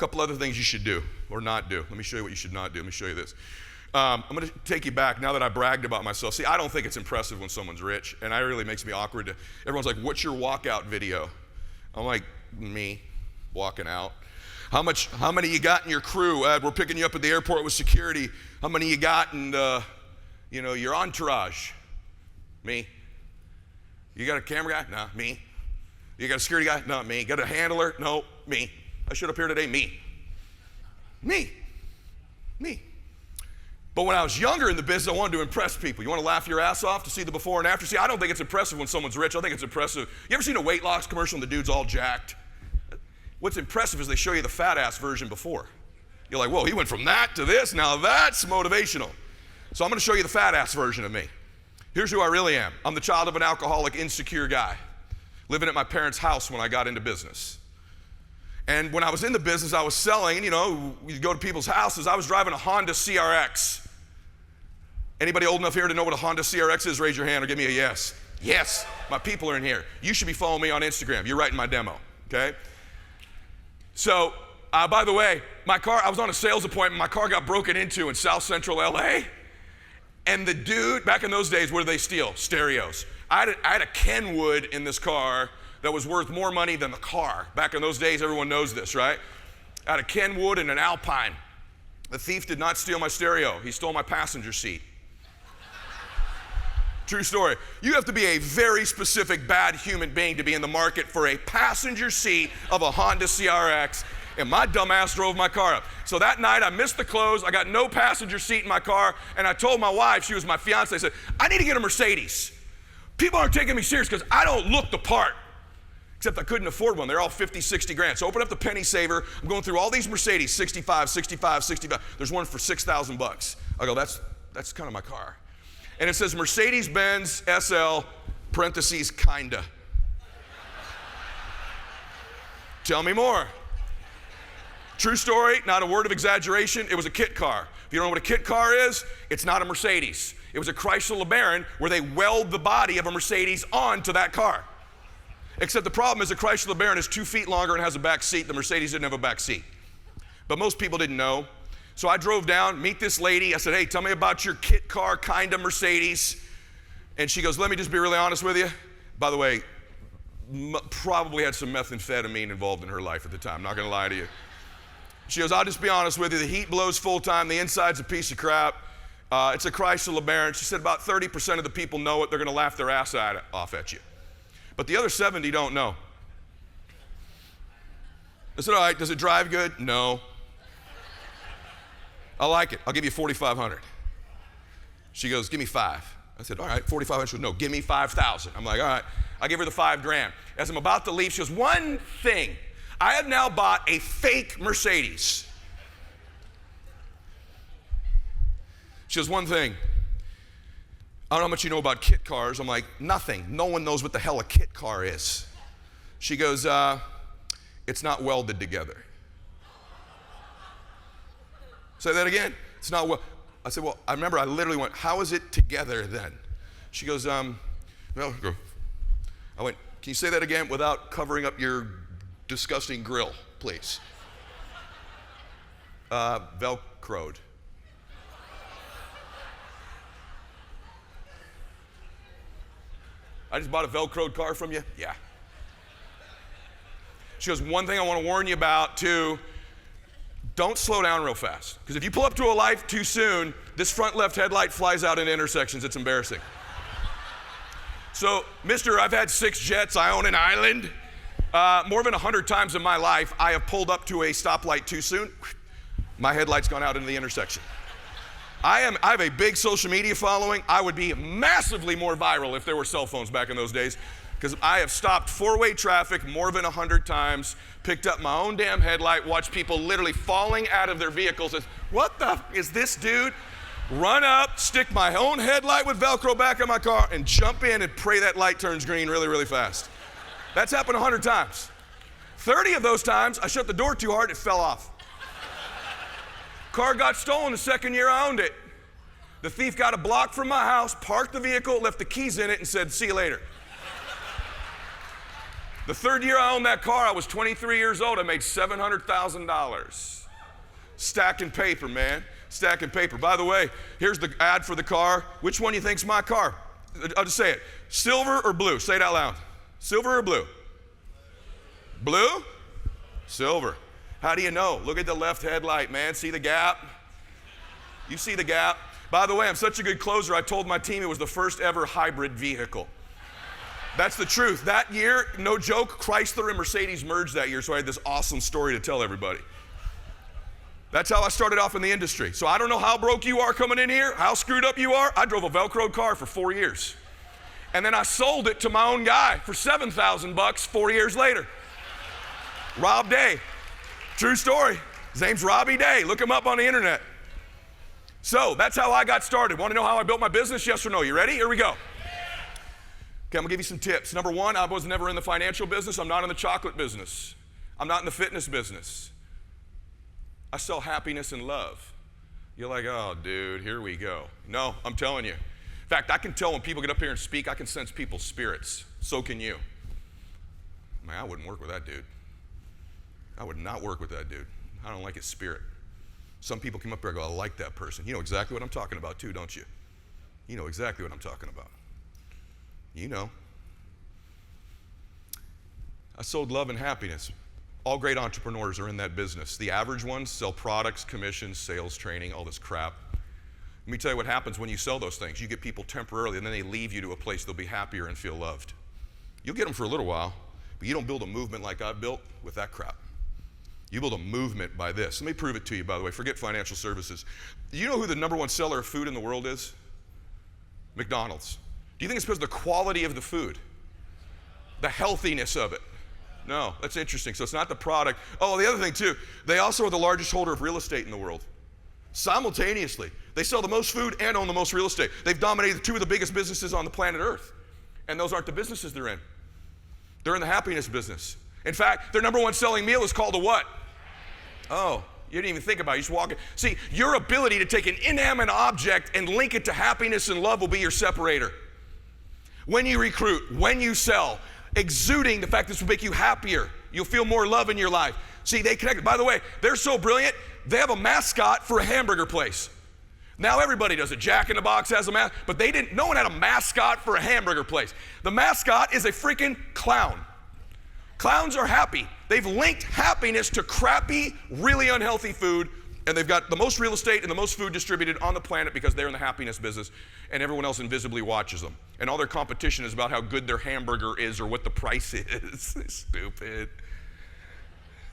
couple other things you should do or not do. Let me show you what you should not do. Let me show you this. I'm going to take you back now that I bragged about myself. See, I don't think it's impressive when someone's rich, and it really makes me awkward. Everyone's like, what's your walkout video? I'm like, me walking out. How many you got in your crew? We're picking you up at the airport with security. How many you got in your entourage? Me. You got a camera guy? No, me. You got a security guy? No, me. Got a handler? No, me. I showed up here today, me. Me. But when I was younger in the business, I wanted to impress people. You want to laugh your ass off to see the before and after? See, I don't think it's impressive when someone's rich. I think it's impressive. You ever seen a weight loss commercial and the dude's all jacked? What's impressive is they show you the fat ass version before. You're like, whoa, he went from that to this. Now that's motivational. So I'm going to show you the fat ass version of me. Here's who I really am. I'm the child of an alcoholic, insecure guy, living at my parents' house when I got into business. And when I was in the business, I was selling, you go to people's houses. I was driving a Honda CRX. Anybody old enough here to know what a Honda CRX is? Raise your hand or give me a yes. Yes, my people are in here. You should be following me on Instagram. You're writing my demo, okay? So, by the way, my car, I was on a sales appointment. My car got broken into in South Central LA. And the dude, back in those days, what did they steal? Stereos. I had a Kenwood in this car that was worth more money than the car. Back in those days, everyone knows this, right? I had a Kenwood and an Alpine. The thief did not steal my stereo. He stole my passenger seat. True story. You have to be a very specific bad human being to be in the market for a passenger seat of a Honda CRX, and my dumbass drove my car up. So that night I missed the close, I got no passenger seat in my car, and I told my wife, she was my fiance, I said, I need to get a Mercedes. People aren't taking me serious because I don't look the part. Except I couldn't afford one. They're all 50, 60 grand. So I open up the penny saver. I'm going through all these Mercedes, 65, 65, 65. There's one for 6,000 bucks. I go, that's kind of my car. And it says Mercedes-Benz SL, parentheses, kinda. Tell me more. True story, not a word of exaggeration. It was a kit car. If you don't know what a kit car is, it's not a Mercedes. It was a Chrysler LeBaron where they weld the body of a Mercedes onto that car. Except the problem is the Chrysler LeBaron is 2 feet longer and has a back seat. The Mercedes didn't have a back seat. But most people didn't know. So I drove down, meet this lady. I said, hey, tell me about your kit car kind of Mercedes. And she goes, let me just be really honest with you. By the way, probably had some methamphetamine involved in her life at the time. I'm not going to lie to you. She goes, I'll just be honest with you. The heat blows full time. The inside's a piece of crap. It's a Chrysler LeBaron. She said about 30% of the people know it. They're going to laugh their ass off at you. But the other 70 don't know. I said, all right, does it drive good? No. I like it. I'll give you $4,500. She goes, give me $5,000. I said, all right, $4,500. She goes, no, give me $5,000. I'm like, all right. I give her the $5,000. As I'm about to leave, she goes, one thing. I have now bought a fake Mercedes. She goes, one thing. I don't know how much you know about kit cars. I'm like, nothing. No one knows what the hell a kit car is. She goes, it's not welded together. Say that again. It's not well. I said, well, I remember I literally went, how is it together then? She goes, well, I went, can you say that again without covering up your disgusting grill, please? Velcroed. I just bought a Velcroed car from you? Yeah. She goes, one thing I want to warn you about too, don't slow down real fast. Because if you pull up to a light too soon, this front left headlight flies out into intersections. It's embarrassing. So, mister, I've had 6 jets. I own an island. More than 100 times in my life, I have pulled up to a stoplight too soon. My headlight's gone out into the intersection. I have a big social media following. I would be massively more viral if there were cell phones back in those days, because I have stopped 4-way traffic more than 100 times, picked up my own damn headlight, watched people literally falling out of their vehicles. What the is this dude? Run up, stick my own headlight with Velcro back in my car, and jump in and pray that light turns green really, really fast. That's happened 100 times. 30 of those times, I shut the door too hard, it fell off. Car got stolen the second year I owned it. The thief got a block from my house, parked the vehicle, left the keys in it, and said, see you later. The third year I owned that car, I was 23 years old. I made $700,000. Stacking paper, man. Stacking paper. By the way, here's the ad for the car. Which one do you think's my car? I'll just say it. Silver or blue? Say it out loud. Silver or blue? Blue? Silver. How do you know? Look at the left headlight, man. See the gap? You see the gap? By the way, I'm such a good closer, I told my team it was the first ever hybrid vehicle. That's the truth. That year, no joke, Chrysler and Mercedes merged that year, so I had this awesome story to tell everybody. That's how I started off in the industry. So I don't know how broke you are coming in here, how screwed up you are. I drove a velcro car for 4 years. And then I sold it to my own guy for $7,000 4 years later. Rob Day. True story. His name's Robbie Day. Look him up on the internet. So that's how I got started. Want to know how I built my business? Yes or no? You ready? Here we go. Okay, I'm gonna give you some tips. Number one, I was never in the financial business. I'm not in the chocolate business. I'm not in the fitness business. I sell happiness and love. You're like, oh, dude, here we go. No, I'm telling you. In fact, I can tell when people get up here and speak, I can sense people's spirits. So can you. Man, I wouldn't work with that dude. I would not work with that dude. I don't like his spirit. Some people come up here and go, I like that person. You know exactly what I'm talking about too, don't you? You know exactly what I'm talking about. You know. I sold love and happiness. All great entrepreneurs are in that business. The average ones sell products, commissions, sales training, all this crap. Let me tell you what happens when you sell those things. You get people temporarily and then they leave you to a place they'll be happier and feel loved. You'll get them for a little while, but you don't build a movement like I've built with that crap. You build a movement by this. Let me prove it to you, by the way. Forget financial services. Do you know who the #1 seller of food in the world is? McDonald's. Do you think it's because of the quality of the food? The healthiness of it? No, that's interesting. So it's not the product. Oh, the other thing too, they also are the largest holder of real estate in the world. Simultaneously. They sell the most food and own the most real estate. They've dominated 2 of the biggest businesses on the planet Earth. And those aren't the businesses they're in. They're in the happiness business. In fact, their #1 selling meal is called a what? Oh, you didn't even think about it. You just walk in. See, your ability to take an inanimate object and link it to happiness and love will be your separator. When you recruit, when you sell, exuding the fact this will make you happier. You'll feel more love in your life. See, they connect. By the way, they're so brilliant, they have a mascot for a hamburger place. Now everybody does it. Jack in the Box has a mascot, but no one had a mascot for a hamburger place. The mascot is a freaking clown. Clowns are happy. They've linked happiness to crappy, really unhealthy food, and they've got the most real estate and the most food distributed on the planet because they're in the happiness business, and everyone else invisibly watches them. And all their competition is about how good their hamburger is or what the price is. Stupid.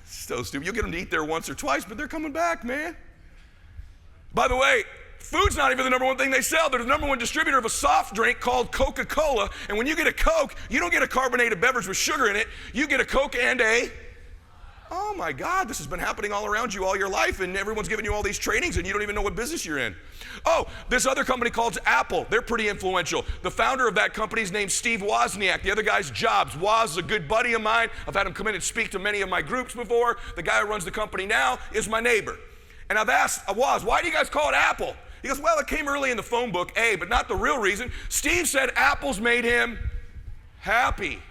So stupid. You'll get them to eat there once or twice, but they're coming back, man. By the way, food's not even the #1 thing they sell. They're the #1 distributor of a soft drink called Coca-Cola. And when you get a Coke, you don't get a carbonated beverage with sugar in it. You get a Coke and oh my God, this has been happening all around you all your life, and everyone's giving you all these trainings, and you don't even know what business you're in. Oh, this other company called Apple. They're pretty influential. The founder of that company is named Steve Wozniak. The other guy's Jobs. Woz is a good buddy of mine. I've had him come in and speak to many of my groups before. The guy who runs the company now is my neighbor. And I've asked Woz, why do you guys call it Apple? He goes, well, it came early in the phone book, but not the real reason. Steve said Apple's made him happy.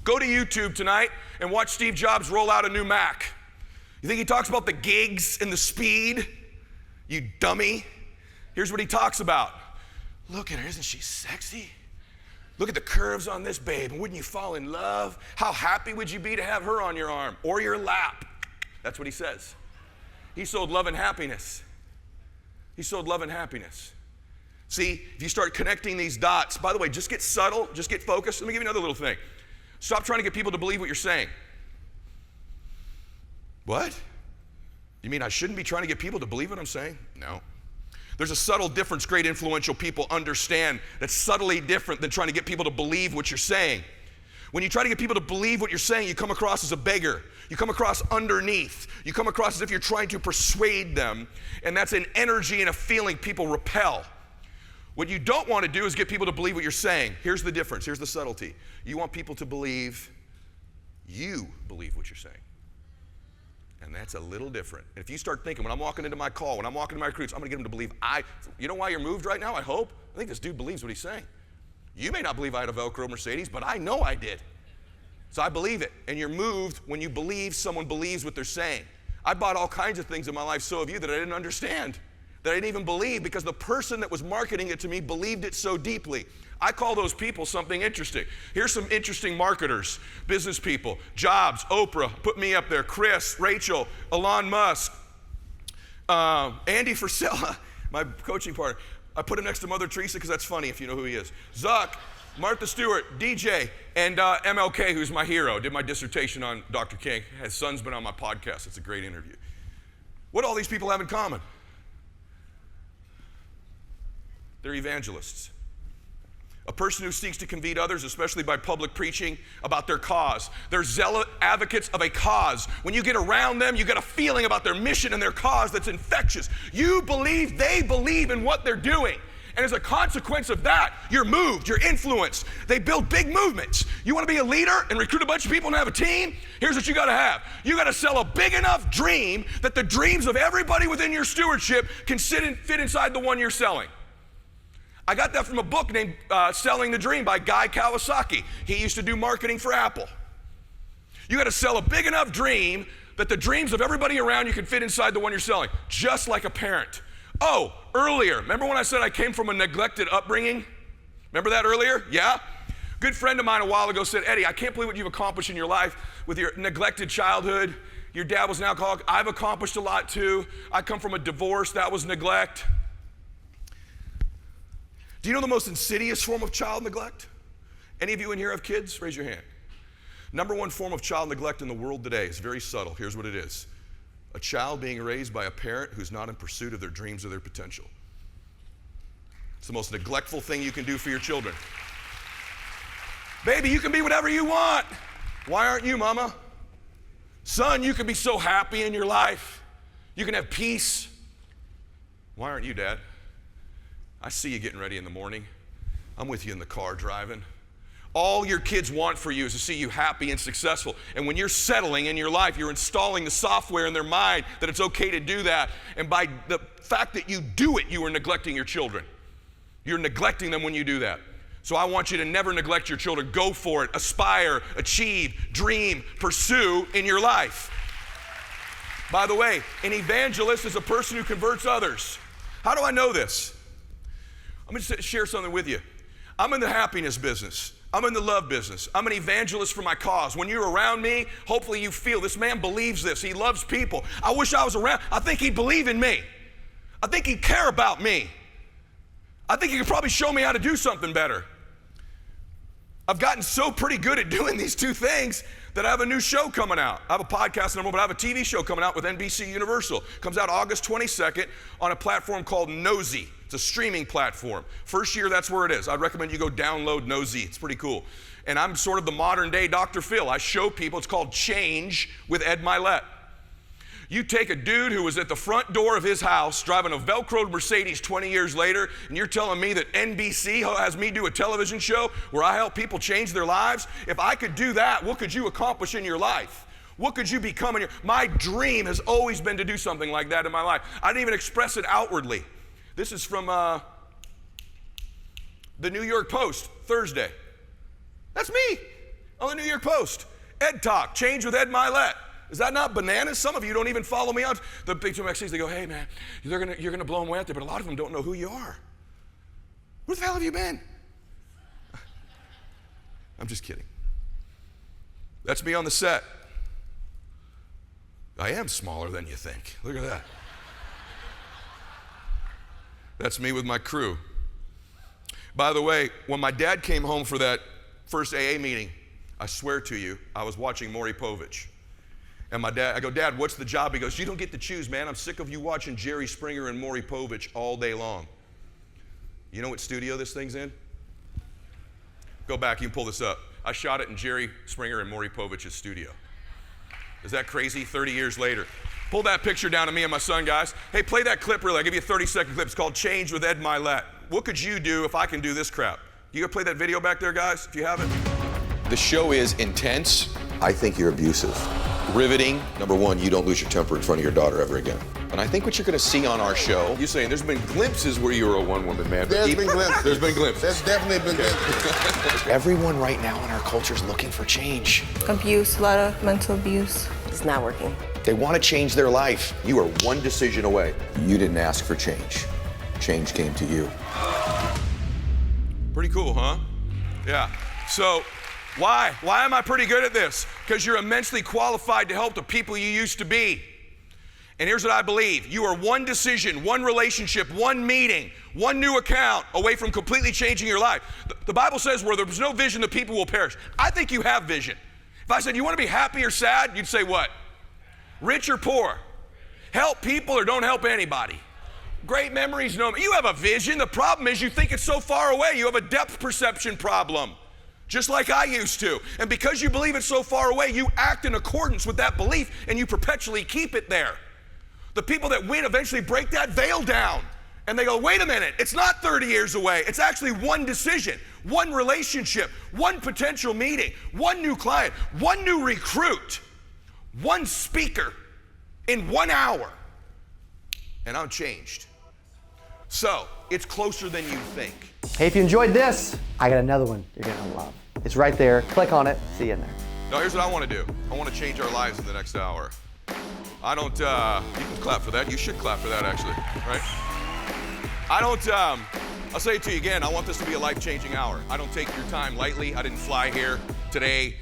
Go to YouTube tonight and watch Steve Jobs roll out a new Mac. You think he talks about the gigs and the speed? You dummy. Here's what he talks about. Look at her, isn't she sexy? Look at the curves on this babe, and wouldn't you fall in love? How happy would you be to have her on your arm or your lap? That's what he says. He sold love and happiness. He sold love and happiness. See, if you start connecting these dots, by the way, just get subtle, just get focused. Let me give you another little thing. Stop trying to get people to believe what you're saying. What? You mean I shouldn't be trying to get people to believe what I'm saying? No. There's a subtle difference great influential people understand that's subtly different than trying to get people to believe what you're saying. When you try to get people to believe what you're saying, you come across as a beggar. You come across underneath. You come across as if you're trying to persuade them, and that's an energy and a feeling people repel. What you don't want to do is get people to believe what you're saying. Here's the difference. Here's the subtlety. You want people to believe you believe what you're saying. And that's a little different. And if you start thinking, when I'm walking into my call, when I'm walking to my recruits, I'm going to get them to believe you know why you're moved right now, I hope? I think this dude believes what he's saying. You may not believe I had a Velcro Mercedes, but I know I did. So I believe it. And you're moved when you believe someone believes what they're saying. I bought all kinds of things in my life, so have you, that I didn't understand, that I didn't even believe, because the person that was marketing it to me believed it so deeply. I call those people something interesting. Here's some interesting marketers, business people. Jobs, Oprah, put me up there. Chris, Rachel, Elon Musk, Andy Frisella, my coaching partner. I put him next to Mother Teresa because that's funny if you know who he is. Zuck, Martha Stewart, DJ, and MLK, who's my hero. Did my dissertation on Dr. King. His son's been on my podcast. It's a great interview. What do all these people have in common? They're evangelists. A person who seeks to convene others, especially by public preaching, about their cause. They're zealot advocates of a cause. When you get around them, you get a feeling about their mission and their cause that's infectious. You believe they believe in what they're doing. And as a consequence of that, you're moved, you're influenced. They build big movements. You want to be a leader and recruit a bunch of people and have a team? Here's what you got to have. You got to sell a big enough dream that the dreams of everybody within your stewardship can fit inside the one you're selling. I got that from a book named Selling the Dream by Guy Kawasaki. He used to do marketing for Apple. You got to sell a big enough dream that the dreams of everybody around you can fit inside the one you're selling, just like a parent. Oh, earlier, remember when I said I came from a neglected upbringing? Remember that earlier? Yeah? Good friend of mine a while ago said, Eddie, I can't believe what you've accomplished in your life with your neglected childhood. Your dad was an alcoholic. I've accomplished a lot too. I come from a divorce. That was neglect. Do you know the most insidious form of child neglect? Any of you in here have kids? Raise your hand. Number one form of child neglect in the world today is very subtle. Here's what it is. A child being raised by a parent who's not in pursuit of their dreams or their potential. It's the most neglectful thing you can do for your children. Baby, you can be whatever you want. Why aren't you, mama? Son, you can be so happy in your life. You can have peace. Why aren't you, Dad? I see you getting ready in the morning. I'm with you in the car driving. All your kids want for you is to see you happy and successful. And when you're settling in your life, you're installing the software in their mind that it's okay to do that. And by the fact that you do it, you are neglecting your children. You're neglecting them when you do that. So I want you to never neglect your children. Go for it. Aspire, achieve, dream, pursue in your life. By the way, an evangelist is a person who converts others. How do I know this? I'm going to share something with you. I'm in the happiness business. I'm in the love business. I'm an evangelist for my cause. When you're around me, hopefully you feel this man believes this. He loves people. I wish I was around. I think he'd believe in me. I think he'd care about me. I think he could probably show me how to do something better. I've gotten so pretty good at doing these two things that I have a new show coming out. I have a podcast number, but I have a TV show coming out with NBC Universal. Comes out August 22nd on a platform called Nosy. It's a streaming platform. First year, that's where it is. I'd recommend you go download Nosy. It's pretty cool. And I'm sort of the modern day Dr. Phil. I show people, it's called Change with Ed Mylett. You take a dude who was at the front door of his house driving a velcroed Mercedes 20 years later, and you're telling me that NBC has me do a television show where I help people change their lives? If I could do that, what could you accomplish in your life? What could you become in your... My dream has always been to do something like that in my life. I didn't even express it outwardly. This is from the New York Post, Thursday. That's me on the New York Post. Ed Talk, Change with Ed Mylett. Is that not bananas? Some of you don't even follow me on the big two MXCs. They go, hey man, you're gonna blow them away out there, but a lot of them don't know who you are. Where the hell have you been? I'm just kidding. That's me on the set. I am smaller than you think. Look at that. That's me with my crew. By the way, when my dad came home for that first AA meeting, I swear to you, I was watching Maury Povich. And my dad, I go, Dad, what's the job? He goes, you don't get to choose, man. I'm sick of you watching Jerry Springer and Maury Povich all day long. You know what studio this thing's in? Go back, you can pull this up. I shot it in Jerry Springer and Maury Povich's studio. Is that crazy? 30 years later. Pull that picture down of me and my son, guys. Hey, play that clip really. I'll give you a 30-second clip. It's called Change with Ed Mylett. What could you do if I can do this crap? You gonna play that video back there, guys, if you haven't? The show is intense. I think you're abusive. riveting. Number one, you don't lose your temper in front of your daughter ever again. And I think what you're going to see on our show, you're saying there's been glimpses where you were a one-woman man. There's been glimpses. There's been glimpses. There's definitely been glimpses. Everyone right now in our culture is looking for change. Abuse, a lot of mental abuse. It's not working. They want to change their life. You are one decision away. You didn't ask for change. Change came to you. Pretty cool, huh? Yeah. So, why? Why am I pretty good at this? Because you're immensely qualified to help the people you used to be. And here's what I believe. You are one decision, one relationship, one meeting, one new account away from completely changing your life. The Bible says where there's no vision, the people will perish. I think you have vision. If I said, you want to be happy or sad? You'd say what? Rich or poor? Help people or don't help anybody? Great memories, no. You have a vision. The problem is you think it's so far away. You have a depth perception problem, just like I used to. And because you believe it's so far away, you act in accordance with that belief and you perpetually keep it there. The people that win eventually break that veil down and they go, wait a minute, it's not 30 years away. It's actually one decision, one relationship, one potential meeting, one new client, one new recruit, one speaker in 1 hour. And I'm changed. So, it's closer than you think. Hey, if you enjoyed this, I got another one you're gonna love. It's right there. Click on it. See you in there. Now, here's what I want to do. I want to change our lives in the next hour. I don't, you can clap for that. You should clap for that, actually, right? I don't, I'll say it to you again. I want this to be a life-changing hour. I don't take your time lightly. I didn't fly here today